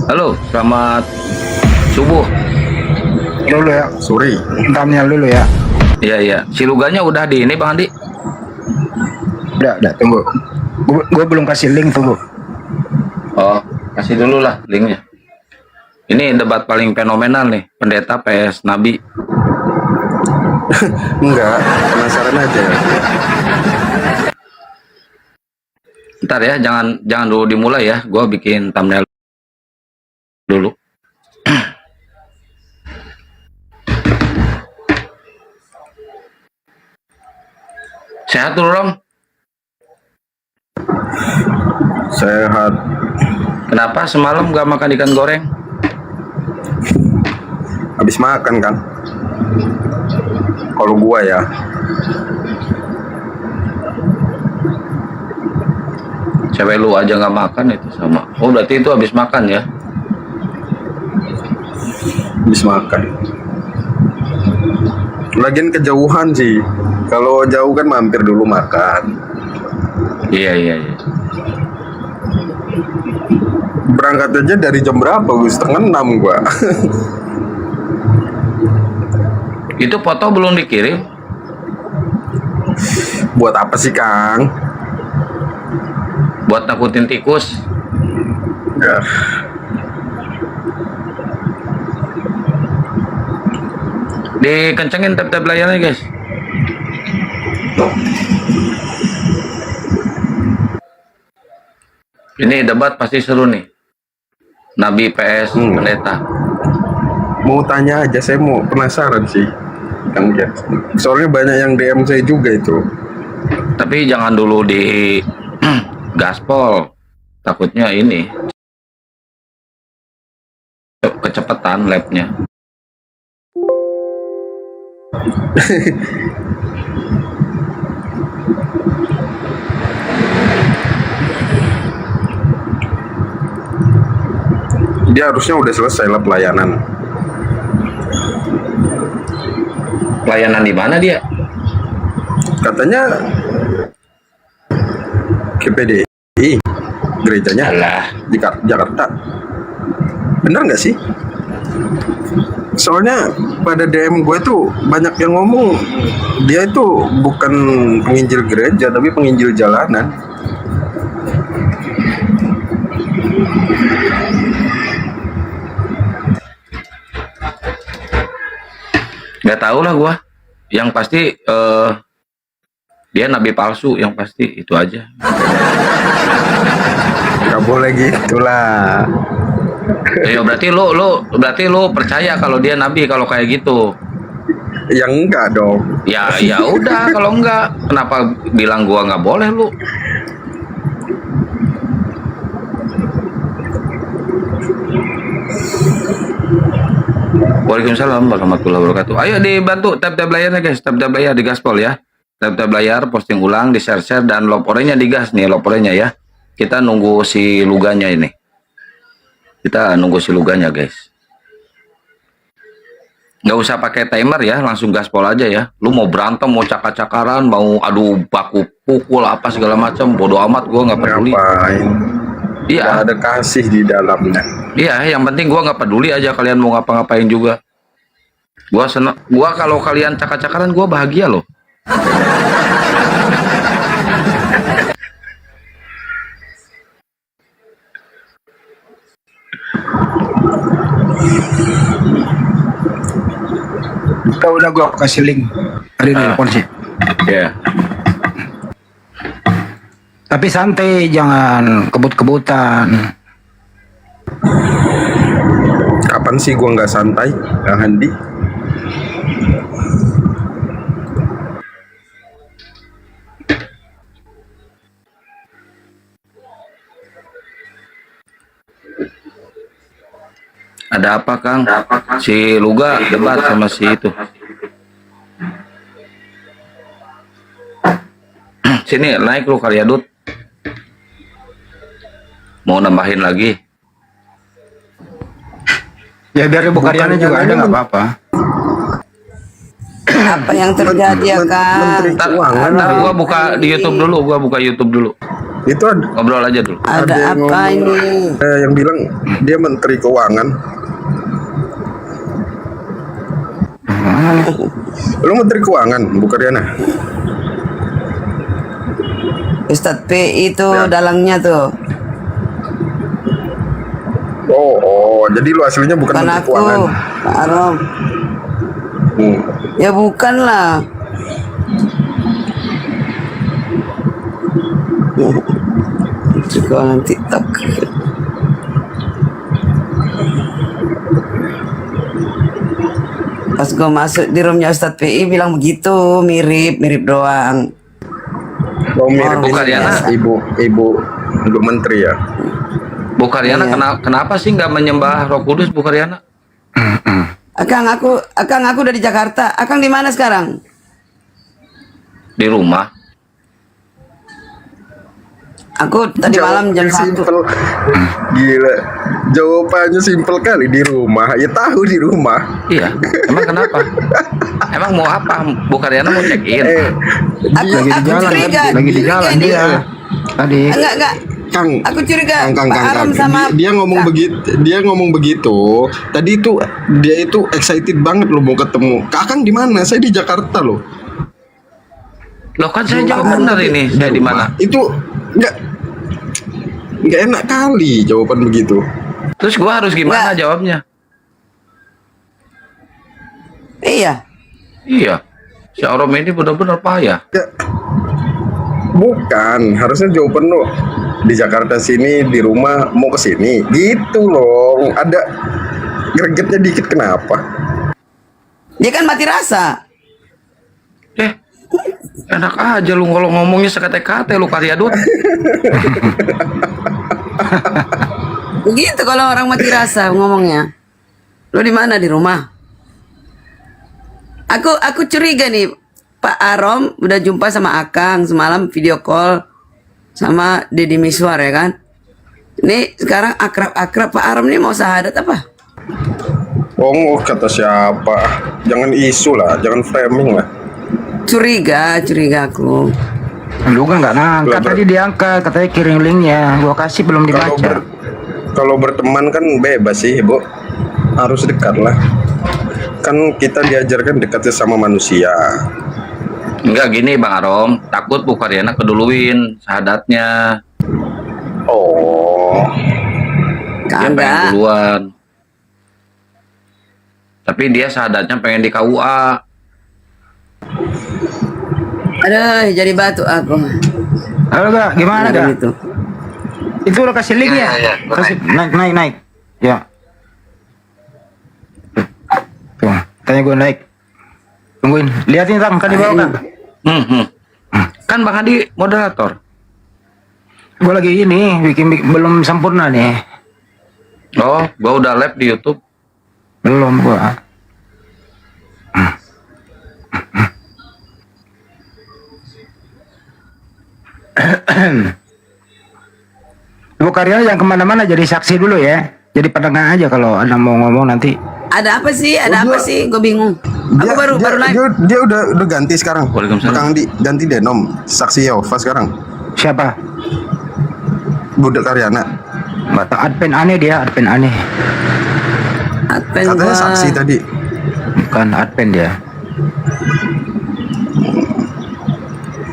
Halo, selamat subuh. Dulu ya, Suri. intamnya dulu ya. Iya, iya. Si Luganya udah di ini, Bang Andi. Udah, tunggu. Gue belum kasih link, tunggu. Oh, kasih dulu lah linknya. Ini debat paling fenomenal nih, pendeta PS Nabi. Enggak, penasaran aja. Ntar ya, jangan dulu dimulai ya. Gue bikin thumbnail dulu. Sehat dulu, Rom. Sehat. Kenapa semalam gak makan ikan goreng? Habis makan kan? Kalau gua ya, Cewek lu aja gak makan itu sama. Oh, berarti itu habis makan ya? habis makan. Lagian kejauhan sih. Kalau jauh kan mampir dulu makan. Iya, iya, iya. Berangkat aja dari jam berapa? Gua 5:30 gua. Itu foto belum dikirim? Buat apa sih, Kang? Buat nakutin tikus. Ya. Dikencengin tab-tab layarnya, guys. Ini debat pasti seru nih. Nabi PS pendeta. Mau tanya aja, saya mau penasaran sih. Kang Jan. Soalnya banyak yang DM saya juga itu. Tapi jangan dulu di gaspol. Takutnya ini kecepatan labnya. Dia harusnya udah selesai lah pelayanan. Pelayanan di mana dia? Katanya GPDI, gerejanya Alah, di Jakarta. Bener nggak sih? Soalnya pada DM gue tuh banyak yang ngomong dia itu bukan penginjil gereja tapi penginjil jalanan. nggak tahu lah gua. Yang pasti dia nabi palsu, yang pasti itu aja. Nggak boleh gitulah. Ya berarti lu percaya kalau dia nabi kalau kayak gitu. Yang enggak dong. Ya udah, kalau enggak kenapa bilang gua nggak boleh lu? Waalaikumsalam warahmatullahi wabarakatuh. Ayo dibantu tab-tab layarnya, guys. Tab-tab layar di gaspol ya. Tab-tab layar, posting ulang, di share-share, dan loporenya digas nih, loporenya ya. Kita nunggu si Luganya ini. Kita nunggu si Luganya, guys. Nggak usah pakai timer ya, langsung gaspol aja ya. Lu mau berantem, mau cakar-cakaran, mau adu baku pukul apa segala macam, bodo amat, gua nggak peduli. Ngapain? Iya. Nggak ada kasih di dalamnya. Iya, yang penting gua nggak peduli aja kalian mau ngapa-ngapain juga. Gua seneng, gua kalau kalian cakar-cakaran gua bahagia loh. Udah gue kasih link. Ada di telepon sih. Ya. Tapi santai, jangan kebut-kebutan. Kapan sih gua nggak santai, Kang Handi? Ada apa, Kang? Si Luga debat sama si itu. Sini naik lu kali ya, Dut. Mau nambahin lagi? Ya biar ibu karyanya juga ada, nggak apa-apa. Apa yang terjadi ya Kang? Menteri Keuangan. Ntar gua buka di YouTube dulu, gua buka YouTube dulu. Itu ada Ngobrol aja dulu. Ada yang apa ngomong, ini? yang bilang dia Menteri Keuangan. Lu Menteri Keuangan, bukan Riana? Ustadz PI itu Ya. dalangnya tuh. Oh, jadi lu aslinya bukan Bukan Menteri aku, Keuangan. Pak Arom. Hmm. Ya bukan lah. Keuangan TikTok. Pas gue masuk di roomnya Ustadz PI bilang begitu, mirip Oh, doang. mirip Oh, ini bukan ya, Riana. ibu menteri ya. Bu Karyana Iya. kenapa sih nggak menyembah Roh Kudus, Bu Karyana? Akang aku udah di Jakarta. Akang di mana sekarang? Di rumah. Aku tadi malam jam 1. Simple. Gila. Jawabannya simpel kali, di rumah. Ya tahu di rumah. Iya. Emang kenapa? Emang mau apa? Bu Karyana mau check in. Aku curiga. lagi di jalan Curiga dia. nih. Tadi. Enggak. Kang, Aku curiga Kang, Pak Arom sama dia ngomong Kang. begitu, Tadi itu dia itu excited banget loh mau ketemu. Kakang di mana? Saya di Jakarta loh. Loh kan saya jawab benar ini. Saya di mana? Itu nggak enak kali jawaban begitu. Terus gua harus gimana jawabnya? Iya. Iya. Si Arom ini benar-benar payah. Ya, bukan, harusnya jawaban lo di Jakarta sini, di rumah mau ke sini, gitu loh. Ada gregetnya dikit, kenapa? Dia kan mati rasa. Enak aja lu kalau ngomongnya sekate-kate lu Karyadut. Begitu kalau orang mati rasa ngomongnya. Lu di mana? Di rumah. Aku curiga nih, Pak Arom udah jumpa sama Akang semalam video call sama Deddy Miswar ya kan? Ini sekarang akrab-akrab Pak Arom nih mau syahadat apa? Oh, kata siapa? Jangan isu lah, jangan framing lah. Curiga aku. Lu kan nggak ngangkat, Lah, tadi diangkat, katanya kirim linknya. Gua kasih belum Kalau dibaca. kalau berteman kan bebas sih, Bu. Harus dekat lah. Kan kita diajarkan dekatnya sama manusia. Enggak gini Bang Arom, takut Bu Karyana keduluin syahadatnya. Oh, Dia pengen Kagak. duluan. Tapi dia syahadatnya pengen di KUA. Aduh, jadi batu aku. Halo gak, gimana Ada gak? itu. Itu lo kasih link ya? Iya, Kasih, naik. Ya. Tuh, tanya gue naik. Tungguin, liatin Tang, kan di bawah kan? Kan Bang Adi moderator. Gue lagi ini, bikin belum sempurna nih. Oh, gua udah live di YouTube. Belum gua. Lu Karyana jangan kemana-mana, jadi saksi dulu ya. Jadi pendengar aja kalau ada mau ngomong nanti. Ada apa sih? Ada Oh, apa dia- sih? Gue bingung. Aku baru naik. dia udah ganti sekarang. Waalaikumsalam. Kang Andi ganti denom saksi Yehova sekarang. Siapa? Budak Karyana. Adpen aneh dia, Adpen aneh. Advent Katanya gua. saksi tadi. Bukan Adpen dia.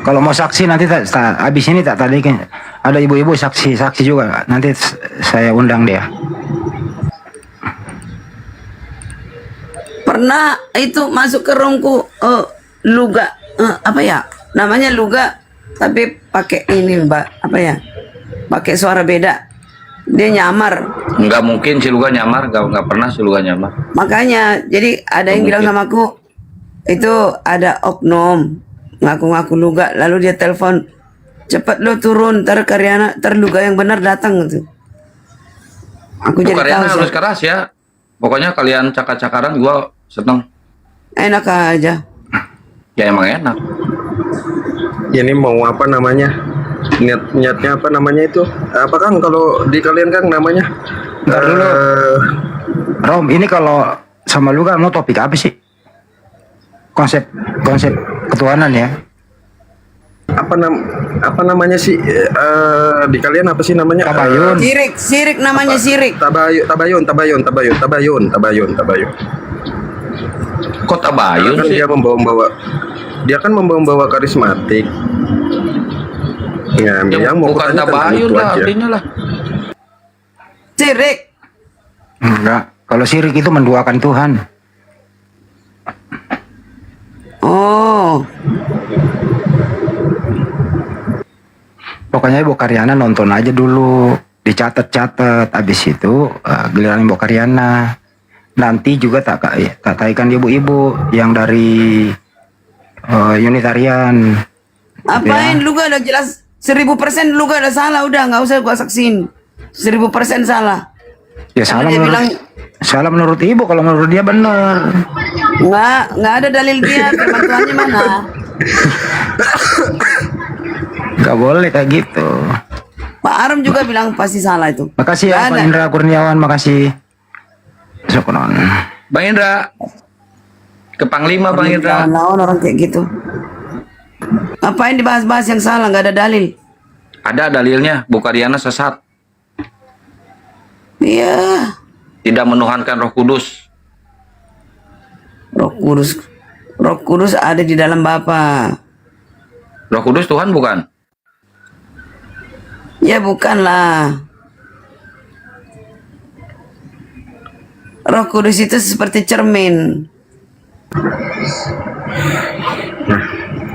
Kalau mau saksi nanti habis ini tak tadi kan ada ibu-ibu saksi juga. Nanti saya undang dia. Pernah itu masuk ke roomku luga apa ya? Namanya luga tapi pakai ini Mbak, apa ya? Pakai suara beda. Dia nyamar. Nggak mungkin si Luga nyamar, nggak pernah si Luga nyamar. Makanya jadi ada yang bilang sama aku itu ada oknum ngaku-ngaku luga lalu dia telepon cepat lo turun Karyana Luga yang benar datang gitu. Aku Bu jadi Karyana tahu harus sih. keras ya. Pokoknya kalian cakar-cakaran gua seneng. Enak aja. Ya emang enak. Ini mau apa namanya? Niatnya apa namanya itu? Apa Kang kalau di kalian Kang namanya? Ntar dulu. Rom, ini kalau sama lu kan mau topik apa sih? Konsep ketuhanan ya. apa namanya sih di kalian apa sih namanya? Tabayun. Sirik namanya sirik. Tabayun. Kok tabayun Kan sih? dia kan membawa karismatik. Ya, Ya, yang mau bukan kutanya tentang tabayun itu lah aja. artinya lah. Sirik. Enggak. Kalau syirik itu menduakan Tuhan. Oh, Pokoknya Ibu Karyana nonton aja dulu, dicatat-catat. Habis itu giliran Ibu Karyana. Nanti juga tak taikan ibu-ibu yang dari Unitarian. apain lu gak udah jelas 1000% lu gak ada salah, udah nggak usah gua saksin. 1000% salah. Ya Karena salah dia menurut, bilang salah menurut Ibu, kalau menurut dia benar. nggak ada dalil dia, firman Tuhannya mana? Nggak boleh kayak gitu. Pak Arum juga bilang pasti salah itu. Makasih Nggak ya Pak ada. Indra Kurniawan, makasih. Syukron. Bang Indra. Ke Panglima Bang Indra. Lawan orang kayak gitu. Ngapain dibahas-bahas yang salah, nggak ada dalil. Ada dalilnya, Bu Karyana sesat. Iya, Tidak menuhankan Roh Kudus. Roh Kudus ada di dalam Bapa. Roh Kudus Tuhan bukan? Ya bukanlah. Roh Kudus itu seperti cermin.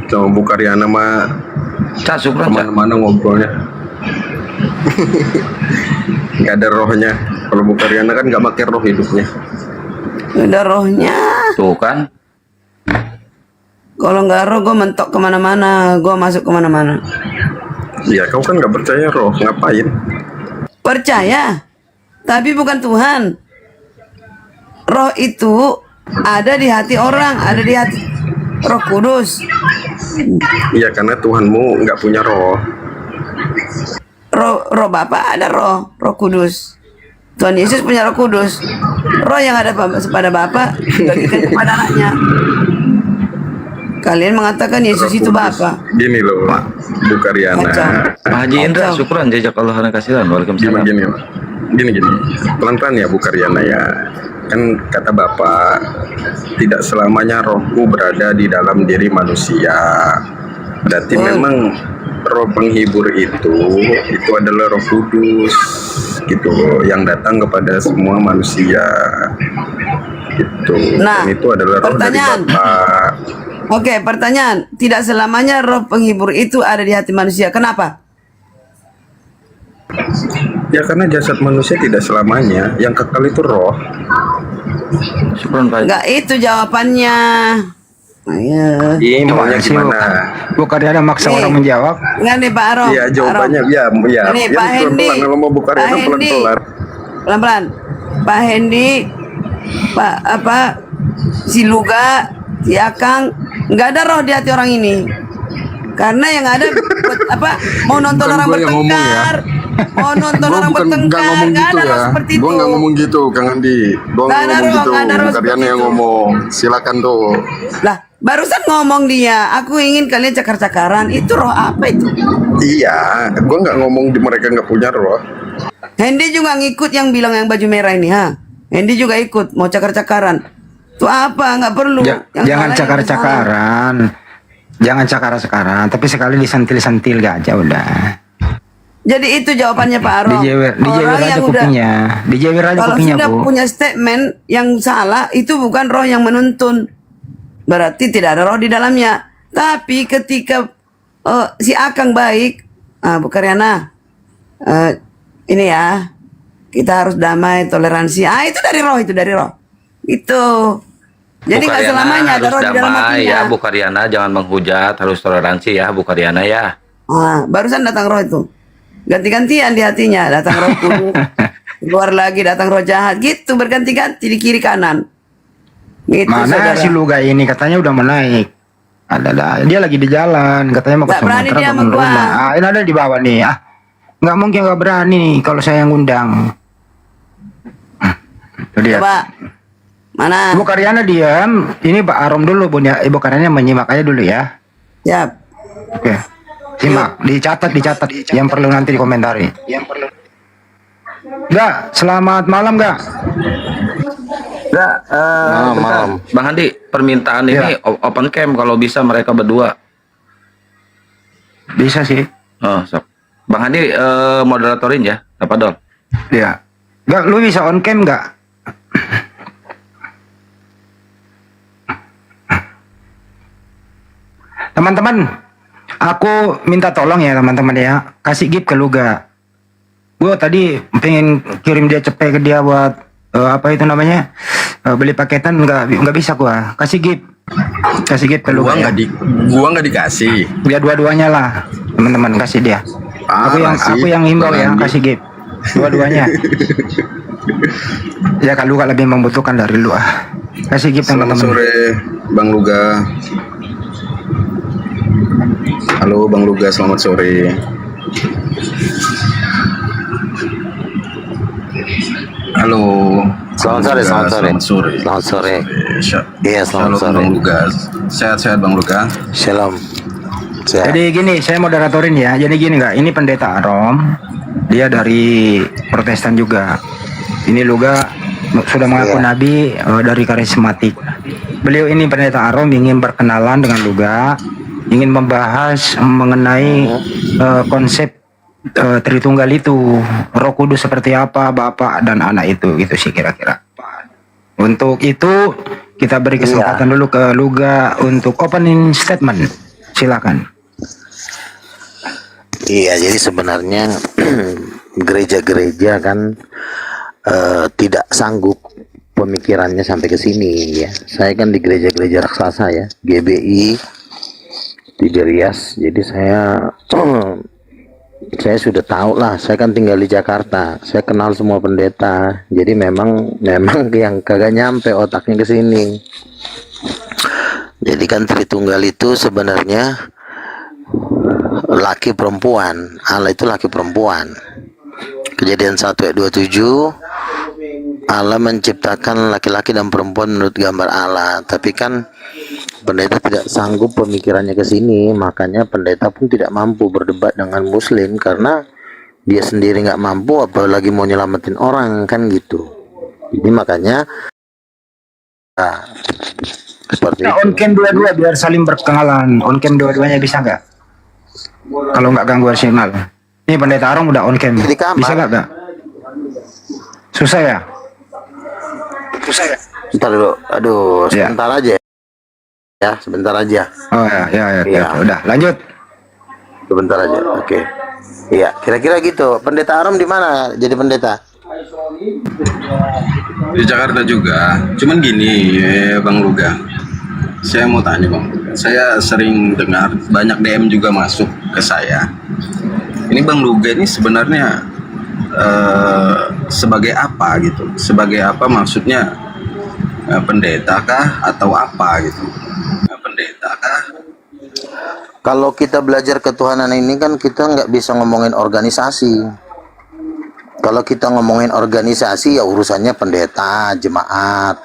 Sama Bu Karyana mah Cak, syukron, Cak. kemana-mana ngobrolnya. Nggak ada rohnya. Kalau Bu Karyana kan nggak pakai roh hidupnya. Udah rohnya. Tuh kan. Kalau nggak roh, gue mentok kemana-mana. Gue masuk kemana-mana. Ya kau kan nggak percaya roh, ngapain? Percaya, tapi bukan Tuhan. Roh itu ada di hati orang, ada di hati Roh Kudus. Iya karena Tuhanmu nggak punya roh. Roh Bapa ada Roh Kudus. Tuhan Yesus punya Roh Kudus. Roh yang ada pada Bapa dibagikan kepada anaknya. Kalian mengatakan Yesus Roh itu Kudus. Bapa. Gini loh, Bu Karyana. Kacau. Pak Haji Indra, Kacau. syukron. Jazakallah khairan kasihan. Gini, Waalaikumsalam. gini. Pelan-pelan ya Bu Karyana ya. Kan kata Bapak, tidak selamanya rohku berada di dalam diri manusia. Berarti memang roh penghibur itu adalah Roh Kudus gitu loh, yang datang kepada semua manusia gitu. Nah, Dan itu adalah roh dari pertanyaan. Bapak. Oke, pertanyaan. Tidak selamanya roh penghibur itu ada di hati manusia. Kenapa? Ya karena jasad manusia tidak selamanya, yang kekal itu roh. Syukron Pak. Enggak itu jawabannya. Ayo. Ini maunya sih, gimana? Bu Karyana maksa Nih. orang menjawab. Enggak nih Pak Arom. Iya jawabannya Arom. ya Ini Pak Hendi. pelan-pelan kalau mau Bu Karyana Pak Hendi. pelan-pelan. Pelan-pelan. Pak Hendi, Pak si Luga, si Akang, nggak ada roh di hati orang ini. Karena yang ada mau nonton Bukan orang gua yang ngomong ya. bertengkar, mau nonton Gua orang bukan nggak bertengkar, ngomong nggak gitu ada roh ya. seperti Gua itu. nggak ngomong gitu, Kang Andi. Gua Nggak nggak ada ngomong roh, gitu. nggak ada roh Bu Karyana seperti yang itu. ngomong. Silakan tuh. Lah, barusan ngomong dia, aku ingin kalian cakar-cakaran. Itu roh apa itu? Iya, gua nggak ngomong mereka nggak punya roh. Hendy juga ngikut yang bilang yang baju merah ini, ha? Hendy juga ikut, mau cakar-cakaran. Itu apa? Nggak perlu. Yang Jangan salah yang cakar-cakaran. Jangan cakar-cakaran, tapi sekali disentil-sentil aja udah. Jadi itu jawabannya Pak Arom. Dijewer Orang aja yang udah kupingnya. Dijewer aja kalau kupingnya, sudah Bu. punya statement yang salah, itu bukan roh yang menuntun. Berarti tidak ada roh di dalamnya. Tapi ketika si Akang baik, Bu Karyana, ini ya, kita harus damai, toleransi. Itu dari roh, itu dari roh. Itu. Jadi Bu nggak Karyana selamanya ada harus roh di dalam damai hatinya. ya, Bu Karyana jangan menghujat, harus toleransi ya, Bu Karyana ya. Barusan datang roh itu. Ganti-gantian di hatinya, datang roh kudus, keluar lagi datang roh jahat, gitu berganti-ganti di kiri kanan. Gitu, Mana saudara. si Luga ini katanya udah menaik. Ada dia lagi di jalan, katanya mau ke Nggak berani Sumatera dia bangun sama gua. rumah. Ini ada di bawah nih. Nggak mungkin nggak berani nih kalau saya yang undang. Itu dia. Coba. Mana? Ibu Karyana diam. Ini Pak Arom dulu, Bu. Ibu Karyana menyimak aja dulu ya. Siap. Oke. Simak, dicatat. Yang perlu nanti dikomentari. Gak, selamat malam gak? Enggak, bentar. Bang Andi, permintaan ini open cam kalau bisa mereka berdua. Bisa sih. Oh, sok. Bang Andi moderatorin ya, apa Dol? Ya. Gak, lu bisa on cam gak? Teman-teman, aku minta tolong ya teman-teman ya, kasih gift ke Luga. Gue tadi pengen kirim dia cepet ke dia buat apa itu namanya, beli paketan, nggak bisa gua. Kasih gift ke Luga. Gua nggak dikasih. Ya dua-duanya lah teman-teman, kasih dia. Aku yang himbau ya, kasih gift dua-duanya. Ya kalau Luga lebih membutuhkan dari lu kasih gift Selamat teman-teman. sore, Bang Luga. Halo Bang Luga, selamat sore. Halo. Selamat sore, Bang Luga, selamat sore. Selamat sore. Iya, selamat Shalom, sore. Bang Luga. Sehat-sehat Bang Luga. Shalom. Sehat. Jadi gini, saya moderatorin ya. Jadi gini nggak, ini pendeta Arom, dia dari Protestan juga. Ini Luga sudah mengaku Iya. nabi dari karismatik. Beliau ini pendeta Arom ingin berkenalan dengan Luga, ingin membahas mengenai konsep Tritunggal itu, Roh Kudus seperti apa, Bapak dan Anak itu, gitu sih kira-kira. Untuk itu kita beri kesempatan dulu ke Luga untuk opening statement. Silakan. Iya, jadi sebenarnya gereja-gereja kan tidak sanggup pemikirannya sampai ke sini ya. Saya kan di gereja-gereja raksasa ya, GBI, Tiberias. Jadi saya sudah tahu lah, saya kan tinggal di Jakarta, saya kenal semua pendeta, jadi memang yang kagak nyampe otaknya ke sini. Jadi kan Tritunggal itu sebenarnya laki perempuan, Allah itu laki perempuan. Kejadian 1 ayat 27, Allah menciptakan laki-laki dan perempuan menurut gambar Allah, tapi kan pendeta tidak sanggup pemikirannya ke sini, makanya pendeta pun tidak mampu berdebat dengan muslim karena dia sendiri nggak mampu, apalagi mau nyelamatin orang kan gitu. Jadi makanya seperti Nah, itu. on cam dua-dua biar saling berkenalan. On cam dua-duanya bisa nggak? Kalau nggak gangguan signal. Ini pendeta Arom udah on cam. Di kamar. Bisa nggak? Susah ya? Bentar dulu, aduh, Ya. sebentar aja ya, sebentar aja, Oh ya. Iya. Udah lanjut. sebentar aja, oke. Iya, kira-kira gitu. Pendeta Arom di mana jadi pendeta? Di Jakarta juga. Cuman gini, Bang Luga. Saya mau tanya Bang Luga. Saya sering dengar banyak DM juga masuk ke saya. Ini Bang Luga ini sebenarnya sebagai apa gitu? Sebagai apa maksudnya? Pendeta kah atau apa gitu? Pendeta kah? Kalau kita belajar ketuhanan ini kan kita nggak bisa ngomongin organisasi. Kalau kita ngomongin organisasi ya urusannya pendeta, jemaat.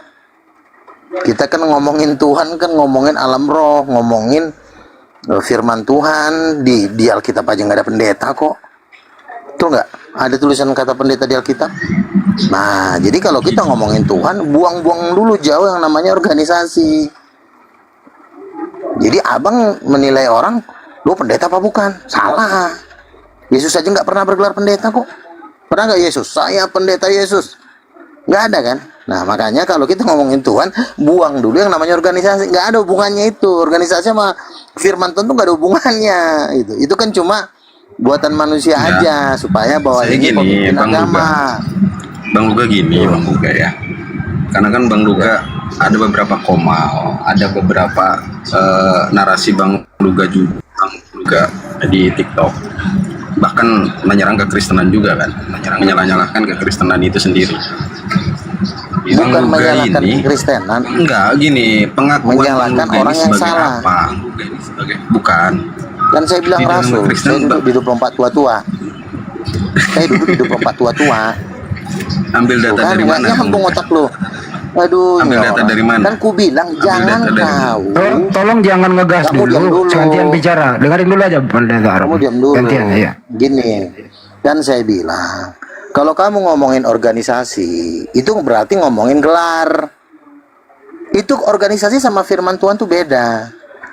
Kita kan ngomongin Tuhan, kan ngomongin alam roh, ngomongin firman Tuhan. Di Alkitab aja nggak ada pendeta kok. Betul nggak? Ada tulisan kata pendeta di Alkitab. Nah, jadi kalau kita ngomongin Tuhan, buang-buang dulu jauh yang namanya organisasi. Jadi abang menilai orang, lu pendeta apa bukan? Salah. Yesus aja nggak pernah bergelar pendeta kok. Pernah nggak Yesus? Saya pendeta Yesus. Nggak ada kan? Nah, makanya kalau kita ngomongin Tuhan, buang dulu yang namanya organisasi. Nggak ada hubungannya itu. Organisasi sama firman Tuhan tuh nggak ada hubungannya. Itu kan cuma buatan manusia aja supaya bawa Saya ini gini, pemimpin Bang agama. Bang Luga gini, Bang Luga ya. Karena kan Bang Luga ada beberapa komal, ada beberapa narasi Bang Luga di TikTok. Bahkan menyerang kekristenan juga kan, menyalah-nyalahkan kekristenan itu sendiri. Bang Bukan Luga menyalahkan ini kekristenan, enggak gini, pengakuan Bang menyalahkan Luga orang ini yang sebagai salah. apa? Bang Luga ini sebagai bukan. kan saya bilang Di dalam rasul, Kristen saya duduk di 24 tua-tua. Saya duduk di 24 tua-tua. Ambil data Bukan, dari nggak mana? Bang nyambung Luga? otak lu. Aduh, Ambil ini data orang. dari mana? Kan ku bilang jangan data dari kau. Tolong jangan ngegas Kamu diam dulu, dulu. gantian bicara. Dengerin dulu aja pendeta Arom. Kamu diam dulu. Gantian, ya. Gini, kan saya bilang, kalau kamu ngomongin organisasi, itu berarti ngomongin gelar. Itu organisasi sama firman Tuhan tuh beda.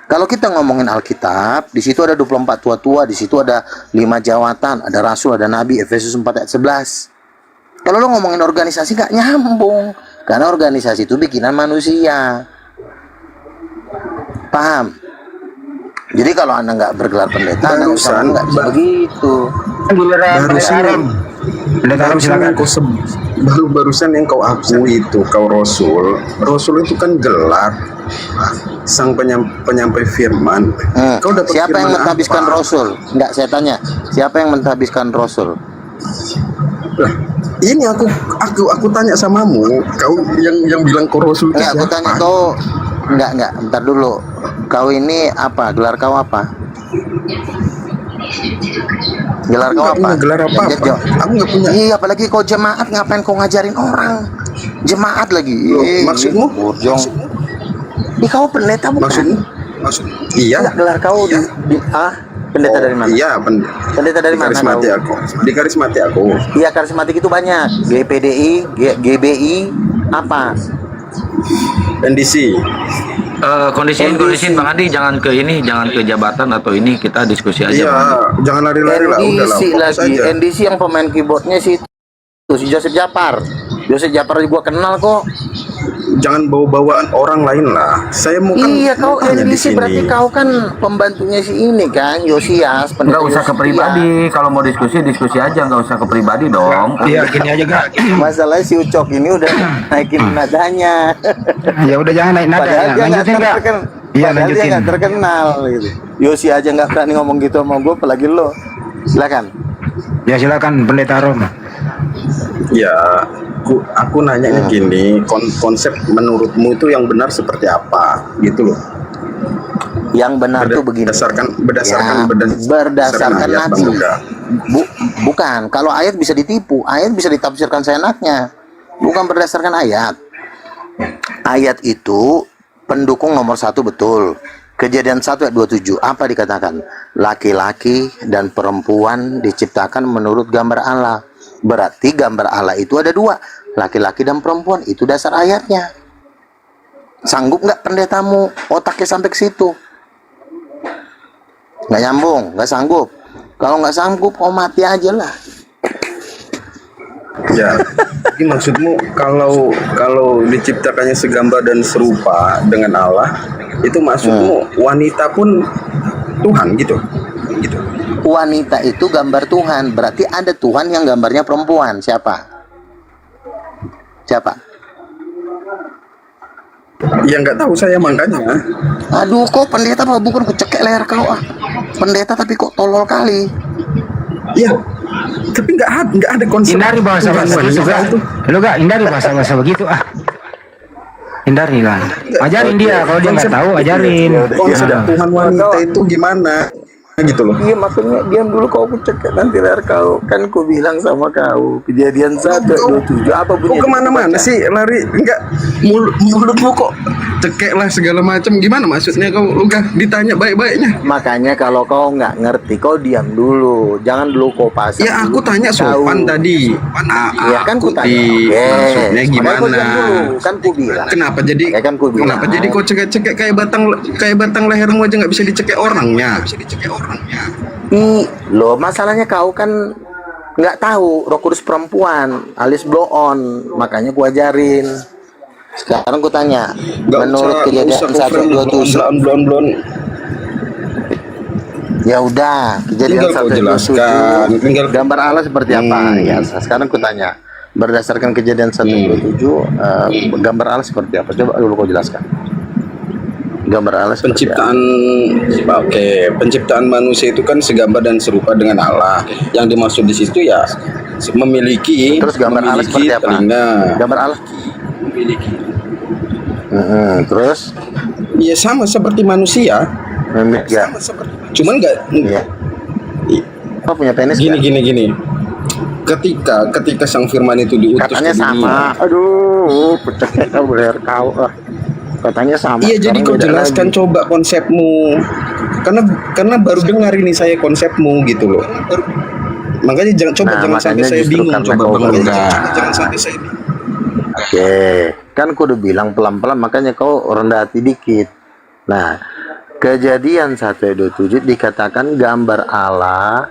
Kalau kita ngomongin Alkitab, di situ ada 24 tua-tua, di situ ada 5 jawatan, ada rasul, ada nabi, Efesus 4 ayat 11. Kalau lo ngomongin organisasi gak nyambung, karena organisasi itu bikinan manusia. Paham? Jadi kalau Anda nggak bergelar pendeta, Anda nggak bisa begitu. Barusan Pendeta Arom silakan. barusan yang kau akui itu, kau rasul itu kan gelar sang penyampai firman. Kau dapat Siapa yang firman mentahbiskan apa? rasul? Enggak, saya tanya. Siapa yang mentahbiskan rasul? Lah, ini aku tanya samamu, kau yang bilang kau rasul itu Enggak, aku siapa? tanya kau. Enggak, bentar dulu. Kau ini apa? Gelar kau apa? Gelar Aku kau nggak apa? punya gelar apa-apa. Yang jawab. Aku nggak punya. Iya, apalagi kau jemaat, ngapain kau ngajarin orang? Jemaat lagi. Loh, maksudmu? Burjong. Ih, kau pendeta bukan? Maksud iya. Enggak, gelar kau pendeta dari mana? Iya, Pendeta dari mana? karismati Kau? aku. Di karismati aku. Iya, karismatik itu banyak. GPDI, GBI, apa? NDC. Kondisiin Bang Adi, jangan ke jabatan atau ini, kita diskusi aja. Iya, Bang. jangan lari-lari lah, udahlah. NDC Fokus lagi. aja. NDC yang pemain keyboardnya si Joseph Japar. Joseph Japar gua kenal kok. Jangan bawa-bawaan orang lain lah. Saya mau kan Iya, kau tanya di NDC sini. berarti kau kan pembantunya si ini kan, Yosias. pendeta Nggak usah ke Yosias. pribadi, kalau mau diskusi aja, nggak usah ke pribadi dong. Iya, gini aja Kak. Masalahnya si Ucok ini udah naikin nadanya. Ya udah jangan naik nada Padahal ya. dia nggak Lanjutin Kak. terkenal. Iya, Padahal dia lanjutin. nggak terkenal gitu. Yosi aja nggak berani ngomong gitu sama gue, apalagi lo. Silakan. Ya silakan pendeta Arom. Ya, aku nanya gini, konsep menurutmu itu yang benar seperti apa, gitu loh. Yang benar tuh begini. Berdasarkan Berdasarkan ayat, nabi. Bang Uda. Bukan. Kalau ayat bisa ditipu, ayat bisa ditafsirkan seenaknya. Bukan berdasarkan ayat. Ayat itu pendukung nomor 1 betul. Kejadian 1 ayat 27. Apa dikatakan? Laki-laki dan perempuan diciptakan menurut gambar Allah. Berarti gambar Allah itu ada 2. Laki-laki dan perempuan. Itu dasar ayatnya. Sanggup nggak pendetamu otaknya sampai ke situ? Nggak nyambung, nggak sanggup. Kalau nggak sanggup, kau mati aja lah. Ya, jadi maksudmu kalau diciptakannya segambar dan serupa dengan Allah, itu maksudmu wanita pun Tuhan gitu? Gitu. Wanita itu gambar Tuhan, berarti ada Tuhan yang gambarnya perempuan. Siapa? Ya nggak tahu saya makanya. Aduh, kok pendeta apa bukan kucekek leher kau ah. Pendeta tapi kok tolol kali. Ya, tapi nggak ada konsep. Hindari bahasa-bahasa Tuhan begitu wanita Kak. itu. Lu Kak, hindari bahasa-bahasa begitu ah. Hindari lah. Ajarin dia, kalau dia nggak tahu ajarin. Konsep Nah. Tuhan wanita itu gimana? Gitu loh. Iya, makanya diam dulu, kau kucekek nanti leher kau. Kan ku bilang sama kau, Kejadian 1:27 apa Kok bunyinya? kemana-mana sih lari? Enggak, mulutmu kok cekek lah segala macam. Gimana maksudnya kau udah ditanya baik-baiknya? Makanya kalau kau nggak ngerti, kau diam dulu. Jangan dulu kau pasang. Ya aku dulu. tanya sopan Tahu. tadi. Ya kan ku tanya. Maksudnya Makanya kau gimana? diam dulu. Kan ku bilang. Kenapa jadi? Ya kan ku bilang. Kenapa jadi kau cekek-cekek kayak batang lehermu aja nggak bisa dicekek orangnya? Loh, masalahnya kau kan nggak tahu Roh Kudus perempuan alias blow on, makanya gua ajarin. Sekarang gua tanya, menurut Kejadian 1:27. Blon. Ya udah, Kejadian Tinggal kau 1:27. jelaskan. Gambar Allah seperti apa? Ya, sekarang gua tanya, berdasarkan Kejadian 1:27, gambar Allah seperti apa? Coba dulu kau jelaskan. Gambar Allah seperti Penciptaan, penciptaan manusia itu kan segambar dan serupa dengan Allah. Yang dimaksud di situ ya memiliki. Terus gambar Allah memiliki seperti apa? telinga. Gambar Allah. Memiliki. Terus, Ya sama seperti manusia. ya, Cuman nggak. ya. Kau punya penis Gini nggak? gini gini. ketika sang firman itu diutus Katanya ke dunia. sama. Aduh, pecah kau beler kau. Katanya sama. Iya, jadi Sekarang kau beda jelaskan lagi. coba konsepmu. Karena baru dengar ini saya konsepmu gitu loh. Makanya jangan Nah, sampai makanya saya justru bingung karena coba kau Bang Luga. rendah. Oke, kan aku udah bilang pelan-pelan, makanya kau rendah hati dikit. Nah, Kejadian 1 ayat 27 dikatakan gambar Allah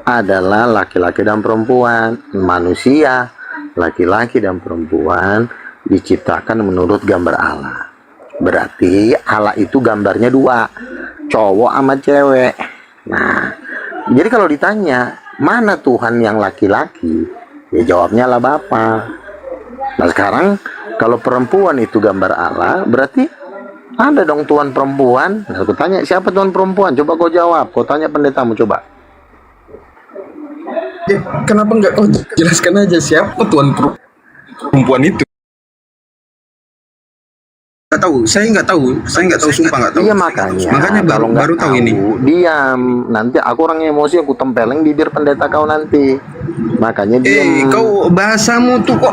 adalah laki-laki dan perempuan. Manusia, laki-laki dan perempuan diciptakan menurut gambar Allah. Berarti Allah itu gambarnya dua, cowok sama cewek. Nah, jadi kalau ditanya, mana Tuhan yang laki-laki? Ya jawabnya lah Bapa. Nah sekarang, kalau perempuan itu gambar Allah, berarti ada dong Tuhan perempuan. Nah, aku tanya, siapa Tuhan perempuan? Coba kau jawab. Kau tanya pendetamu, coba. Ya, kenapa nggak kau jelaskan aja siapa tuan perempuan itu? Nggak tahu, sumpah nggak tahu. Iya makanya Makanya kalau nggak baru tahu ini. diam. Nanti aku orang emosi, aku tempeleng bibir pendeta kau nanti. Makanya diam. Kau bahasamu tuh kok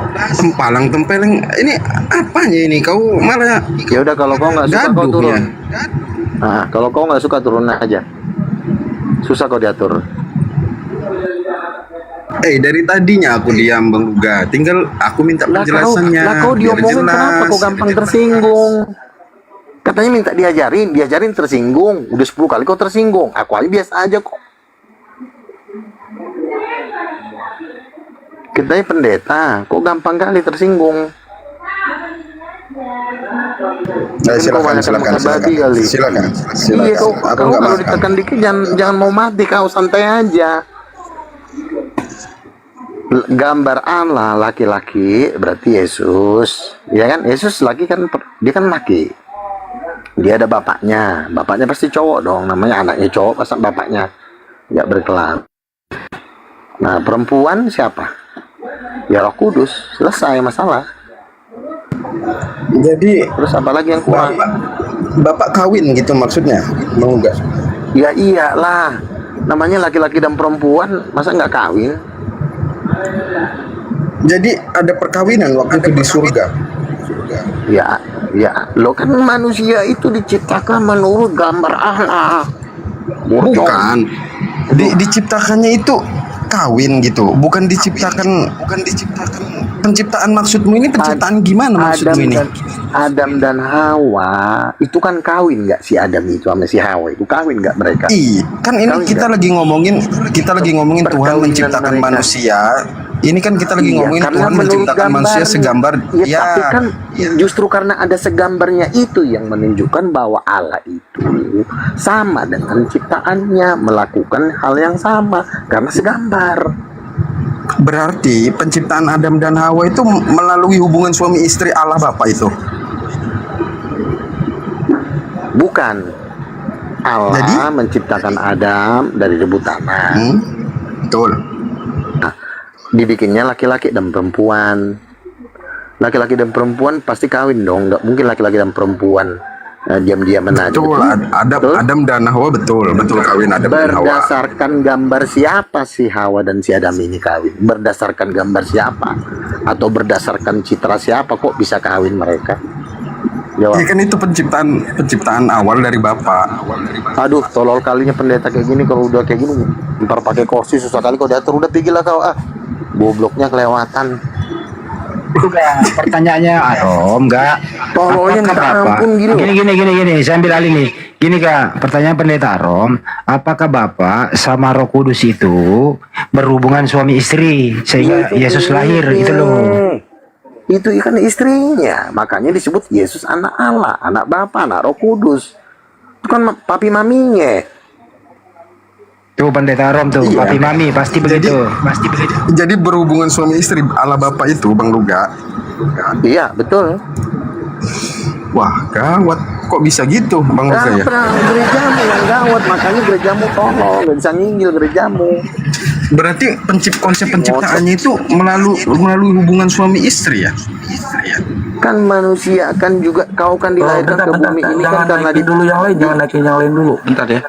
tempeleng. Ini apanya ini? Kau malah Ya udah, kalau kau nggak suka kau gaduh turun. ya. Nah, kalau kau nggak suka turun aja. Susah kau diatur. Dari tadinya aku diam Bang Luga. Tinggal aku minta penjelasannya. Kau biar diomongin jelas. kenapa kau gampang tersinggung? Katanya minta diajarin tersinggung. Udah 10 kali kau tersinggung. Aku aja biasa aja kok. Katanya pendeta, kok gampang kali tersinggung. Silakan. Silakan. Iya, kau kalau ditekan dikit jangan mau mati, kau santai aja. Gambar Allah laki-laki berarti Yesus, ya kan? Yesus laki kan, dia kan laki. Dia ada bapaknya pasti cowok dong, namanya anaknya cowok, masa bapaknya nggak berkelan. Nah, perempuan siapa? Ya Roh Kudus, selesai masalah. Jadi Terus apa lagi yang kurang? bapak kawin gitu maksudnya, Bang Luga? Ya iyalah, namanya laki-laki dan perempuan, masa nggak kawin? Jadi ada perkawinan waktu itu di surga. Ya, lo kan manusia itu diciptakan menurut gambar Allah. Bukan. Diciptakannya itu kawin gitu, bukan diciptakan penciptaan. Maksudmu ini penciptaan gimana maksudmu ini? Adam dan Hawa itu kan kawin nggak, si Adam itu sama si Hawa itu kawin nggak mereka? Kan ini Kawin kita nggak? lagi ngomongin Tuhan Perkawinan menciptakan mereka. manusia. Ini kan kita lagi Iya, ngomongin karena Tuhan menurut menciptakan manusia gambarnya. segambar. Ya, tapi kan justru karena ada segambarnya itu yang menunjukkan bahwa Allah itu sama dengan ciptaannya, melakukan hal yang sama karena segambar. Berarti penciptaan Adam dan Hawa itu melalui hubungan suami istri Allah Bapa itu. Bukan. Allah Jadi? menciptakan Adam dari debu tanah. Betul. Dibikinnya laki-laki dan perempuan. Laki-laki dan perempuan pasti kawin dong. Nggak mungkin laki-laki dan perempuan diam-diaman aja. Betul. Betul? Adam dan Hawa betul kawin Adam dan Hawa. Berdasarkan gambar siapa si Hawa dan si Adam ini kawin? Berdasarkan gambar siapa? Atau berdasarkan citra siapa kok bisa kawin mereka? Ya Jawab. kan itu penciptaan awal dari Bapa. Aduh, tolol kalinya pendeta kayak gini. Kalau udah kayak gini, ntar pakai kursi susah kali kau diatur. Udah pergilah kau, gobloknya kelewatan. Pertanyaannya Arom enggak? Tololnya minta ampun gini. Gini, saya ambil alih nih. Gini Kak, pertanyaan pendeta Arom, apakah Bapak sama Roh Kudus itu berhubungan suami istri sehingga Yesus lahir itu loh? Itu kan istrinya, makanya disebut Yesus anak Allah, anak Bapa, anak Roh Kudus. Itu kan papi maminya. Tuh pendeta Arom tuh, Iya. papi mami pasti begitu. Jadi berhubungan suami istri Allah Bapa itu Bang Luga. Iya, betul. Wah, gawat. Kok bisa gitu Bang Luga ya? Gerejamu yang gawat, makanya gerejamu tolol, gak bisa nginggil gerejamu. Berarti konsep penciptaannya itu melalui hubungan suami istri ya? Kan manusia kan juga, kau kan dilahirkan ke bumi ini kan karena dulu yang lain, jangan naikin yang lain dulu. Bentar ya.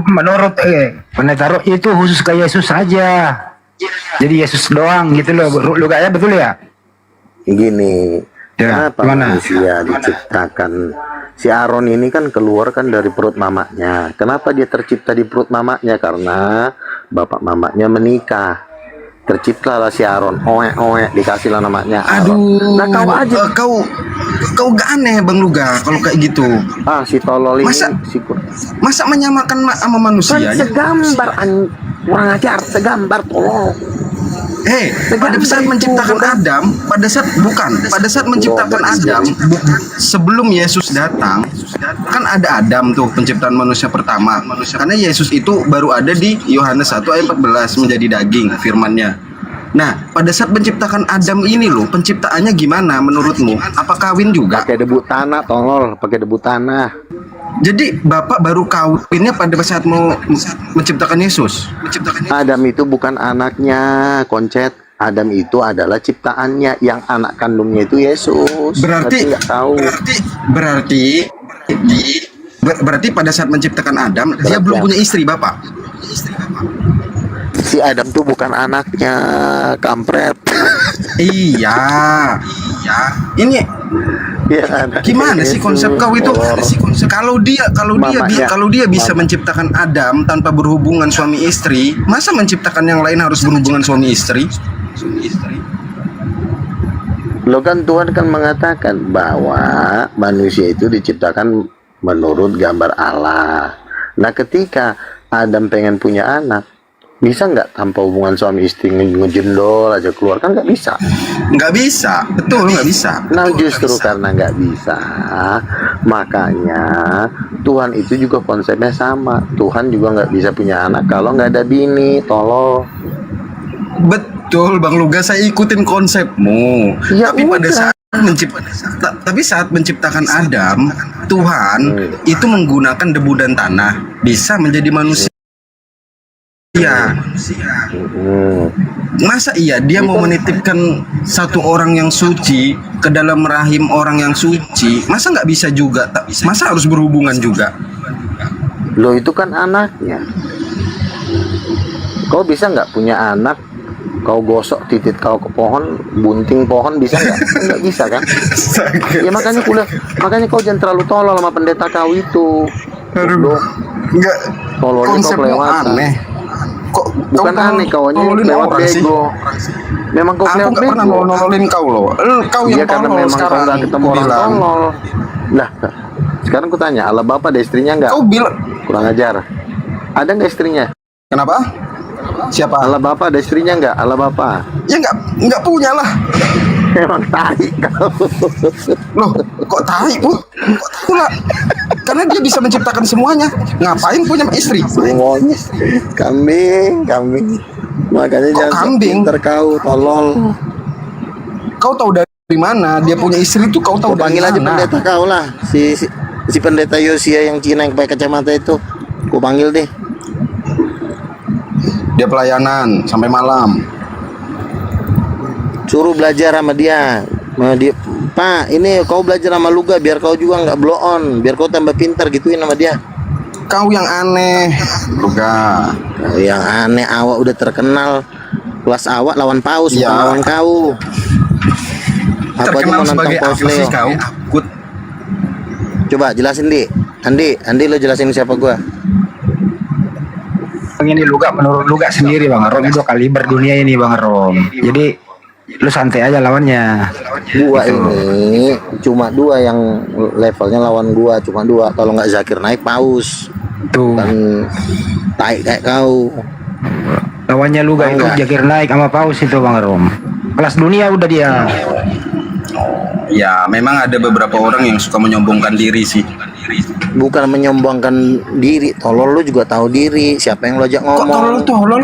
Menurut pendeta Arom itu khusus ke Yesus saja. Jadi Yesus doang gitu loh. Luganya betul ya? Gini, Ya, kenapa gimana? manusia diciptakan? Si Aaron ini kan keluar kan dari perut mamanya. Kenapa dia tercipta di perut mamanya? Karena bapak mamanya menikah. Terciptalah si Aaron. Oe, dikasihlah namanya Aaron. Aduh, Nah kau aja. kau gak aneh Bang Luga kalau kayak gitu. Ah, si tolol ini. Masa menyamakan sama Kan manusia ya? segambar kurang ajar, segambar tolol. Pada saat menciptakan Adam, pada saat menciptakan Adam, sebelum Yesus datang, kan ada Adam tuh penciptaan manusia pertama. Karena Yesus itu baru ada di Yohanes 1 ayat 14 menjadi daging firman-Nya. Nah, pada saat menciptakan Adam ini loh, penciptaannya gimana menurutmu? Apa kawin juga? Pakai debu tanah, tolol, pakai debu tanah. Jadi Bapak baru kawinnya pada saat mau menciptakan Yesus. Adam itu bukan anaknya, Koncet. Adam itu adalah ciptaannya, yang anak kandungnya itu Yesus. Berarti nggak tahu. Berarti pada saat menciptakan Adam, dia belum punya istri, Bapak. Si Adam tuh bukan anaknya, kampret. Iya. Ini Ya, gimana sih konsep kau itu? Kalau dia bisa Mama. menciptakan Adam tanpa berhubungan suami istri, masa menciptakan yang lain harus berhubungan suami istri? Lo kan Tuhan kan mengatakan bahwa manusia itu diciptakan menurut gambar Allah. Nah ketika Adam pengen punya anak, bisa nggak tanpa hubungan suami istri ngejendol aja keluar? Kan nggak bisa. Nggak bisa, betul nggak bisa. Nah justru karena nggak bisa, makanya Tuhan itu juga konsepnya sama. Tuhan juga nggak bisa punya anak kalau nggak ada bini, tolol. Betul Bang Luga, saya ikutin konsepmu. Ya Tapi pada udah. saat menciptakan Adam, Tuhan itu menggunakan debu dan tanah bisa menjadi manusia. Masa iya dia mau menitipkan satu orang yang suci ke dalam rahim orang yang suci? Masa nggak bisa juga? Masa harus berhubungan juga? Lo itu kan anaknya. Kau bisa nggak punya anak? Kau gosok titik kau ke pohon, bunting pohon bisa nggak? Nggak bisa kan? Ya makanya kau jangan terlalu tolol sama pendeta kau itu. Lo Nggak, tololnya kau konsepmu kelewatan. aneh. Kok Bukan aneh, kau aja lewat bego. Memang kau Aku kelewat nggak pernah bego. nololin kau loh. Kau Iya yang karena tolol memang kau sekarang. nggak ketemu Aku orang bilang. tolol. Lah, sekarang ku tanya, Allah Bapak ada istrinya nggak? Kau bilang Kurang ajar. Ada nggak istrinya? kenapa? Siapa? Allah Bapak ada istrinya nggak? Allah Bapak. Ya nggak punya lah. Memang tai kau. Loh, kok tahi pun? Kok pula? Karena dia bisa menciptakan semuanya. Ngapain punya istri? Semuanya. Kambing. Makanya Kok jangan kambing? pinter kau, tolol. Kau tahu dari mana dia punya istri itu? Kau tahu Kau dari panggil aja mana? pendeta kau lah. Si pendeta Yosia yang Cina yang pakai kacamata itu. Kau panggil deh. Dia pelayanan sampai malam. Suruh belajar sama dia. Pak, ini kau belajar sama Luga biar kau juga nggak blow on, biar kau tambah pintar gituin sama dia. Kau yang aneh, Luga. Yang aneh, awak udah terkenal. Kelas awak lawan paus, Iya. bukan lawan kau. Apa aja mau Terkenal nantang sebagai paus apa sih Leo? kau? Akut. Coba jelasin di. Andi lo jelasin siapa gua? Ini menurut Luga sendiri Bang Rom itu kaliber dunia ini Bang Rom. Jadi lu santai aja lawannya. Gua Gitu. ini cuma dua yang levelnya lawan gua, cuma dua. Kalau nggak Zakir naik paus. Tuh. Kan tai kayak kau. Lawannya Luga itu Enggak. Jakir naik sama Paus itu Bang Rom. Kelas dunia udah dia. Ya, memang ada beberapa orang yang suka menyombongkan diri sih. Bukan menyombongkan diri, tolol lu juga tahu diri. Siapa yang lo ajak Kok ngomong? tolol?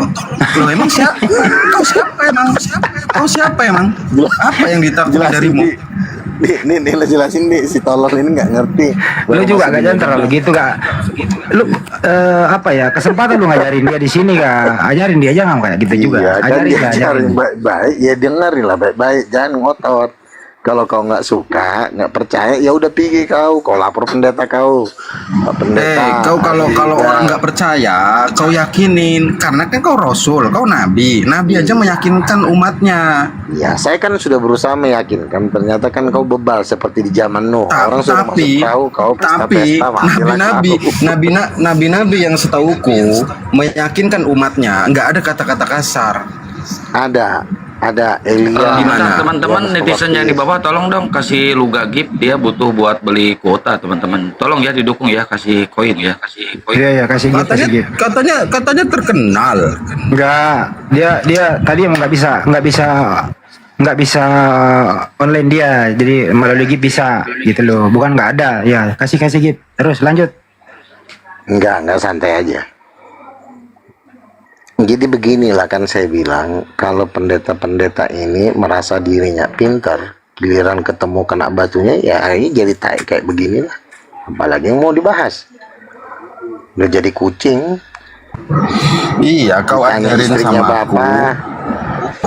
Lo emang siapa? Kau siapa emang? Kau siapa emang? Apa yang ditakut Jelasin, darimu? Nih lo jelasin nih, si tolol ini nggak ngerti. Lu juga Masih gak jangan terlalu gitu gak. Lu apa ya kesempatan lu ngajarin dia di sini gak. Ajarin dia jangan kayak gitu juga. Iya, kan Ajarin dia lah, cari ajarin. baik-baik, ya dengerin lah baik-baik, jangan ngotot. Kalau kau nggak suka, nggak percaya, ya udah pergi kau lapor pendeta kau. Pak pendeta. Kau kalau orang nggak percaya, kau yakinin, karena kan kau rasul, kau nabi aja meyakinkan umatnya. Ya, saya kan sudah berusaha meyakinkan. Ternyata kan kau bebal seperti di zaman Nuh. Orang sudah masuk kau pesta-pesta, matilah kau. nabi yang setauku meyakinkan umatnya, nggak ada kata-kata kasar. Ada Elia. Bisa teman-teman netizen yang di bawah tolong dong kasih Luga Gift, dia butuh buat beli kuota teman-teman. Tolong ya didukung ya, kasih koin ya, kasih koin. Iya ya, kasih gift, kasih gift. Katanya terkenal. Enggak, dia tadi emang nggak bisa online dia, jadi melalui gift bisa gitu loh, bukan nggak ada. Ya kasih gift terus lanjut. Enggak santai aja. Jadi beginilah kan saya bilang, kalau pendeta-pendeta ini merasa dirinya pintar, giliran ketemu kena batunya, ya ini jadi kayak begini lah. Apalagi yang mau dibahas, udah jadi kucing. Iya, kau Tanya ajarin istrinya sama aku. Bapak.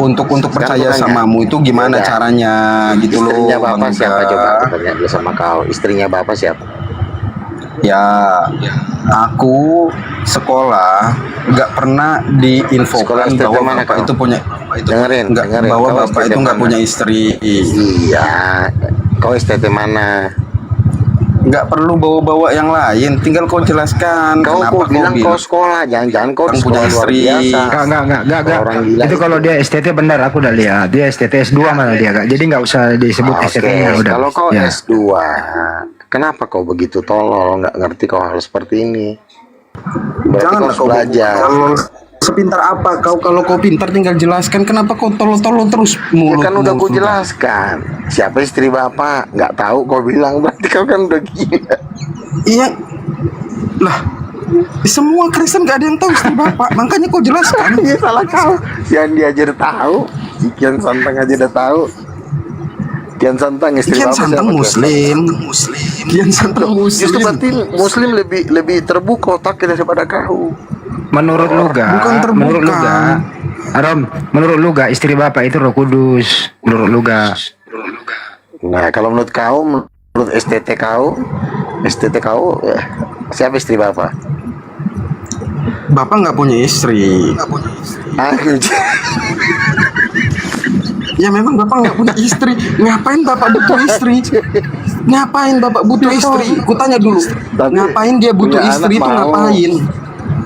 Untuk percaya tanya. samamu itu gimana Beda. caranya gitu loh. Istrinya Bapak Bang siapa Nuga. coba? Aku tanya dulu sama kau. Istrinya Bapak siapa? Ya, aku sekolah nggak pernah Sekolah diinfokan STT bahwa mana bapak kau? itu punya Dengerin. bahwa Kau bapak STT itu nggak mana? punya istri. Iya. Kau STT mana? Nggak perlu bawa-bawa yang lain, tinggal kau jelaskan Kau kenapa bilang kau sekolah, jangan-jangan kau di Kau punya sekolah luar istri. biasa. Enggak. Orang gila Itu kalau dia STT benar, aku udah lihat. Dia STT S2 malah dia, Kak. Jadi nggak usah disebut Oke, STT-nya udah. kalau kau Ya. S2, kenapa kau begitu tolol? Nggak ngerti kau harus seperti ini. Berarti kau harus belajar. Kalau sepintar apa kau? Kalau kau pintar tinggal jelaskan kenapa kau tolol-tolol terus Ya mulut. kan udah ku jelaskan. Siapa istri Bapak? Nggak tahu kau bilang, berarti kau kan udah gila. Iya. Lah, semua Kristen gak ada yang tahu istri bapak, makanya kau jelaskan. Ini salah kau. Yang dia aja udah tahu. Si Kian Santang aja udah tahu. Kian Santang istri Kian Bapak Santang siapa? Muslim. Kian Santang Justru Muslim. berarti Muslim lebih terbuka otaknya daripada kau. Menurut Luga, Bukan terbuka. menurut Luga, Arom, menurut Luga istri Bapak itu Roh Kudus. Menurut Luga. Nah, kalau menurut kau, menurut STT kau, siapa istri Bapak? Bapak nggak punya istri. Aku Ya memang bapak nggak punya istri. Ngapain bapak butuh istri? Ngapain bapak butuh istri? Kutanya dulu. Tapi Ngapain dia butuh punya istri anak itu mau. ngapain?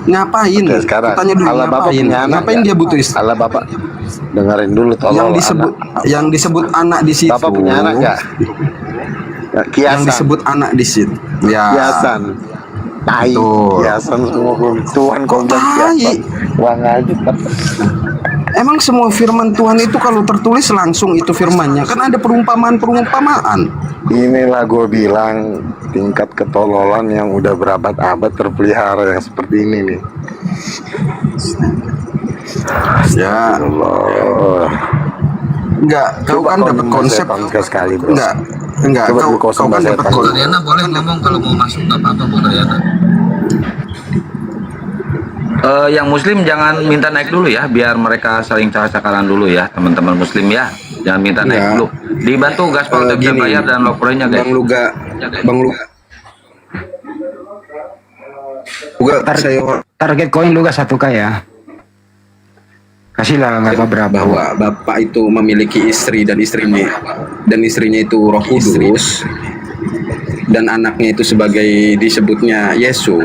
Ngapain? Oke, sekarang Kutanya dulu Allah Bapak ngapain? punya anak Ngapain nggak? dia butuh istri? Allah Bapak dengerin dulu tolong. Yang disebut anak di situ. Bapak punya anak nggak? Ya, Yang kiasan. disebut anak di situ. Ya. Kiasan. Tai. Betul. Kiasan semua. Tuhan kau bilang Tai. kiasan. Wah ngaji. Emang semua firman Tuhan itu kalau tertulis langsung itu firmannya, kan ada perumpamaan. Inilah gue bilang tingkat ketololan yang udah berabad-abad terpelihara yang seperti ini nih. Ya, Allah. enggak, kau Coba kan kau dapat nyembah konsep. setan sekali, bro. Enggak, Coba dulu kau kan sembah dapat setan. konsep. Riana boleh ngomong kalau mau masuk nggak apa-apa buat Riana. Yang Muslim jangan minta naik dulu ya, biar mereka saling cakar-cakaran dulu ya, teman-teman Muslim ya. Jangan minta naik Ya. dulu. Dibantu gaspol tap Gini, layar dan lopornya guys. Bang Luga, saya Target koin Luga 1K ya. Kasihlah nggak apa berapa. bahwa bapak itu memiliki istri dan istrinya itu Roh Kudus dan anaknya itu sebagai disebutnya Yesus.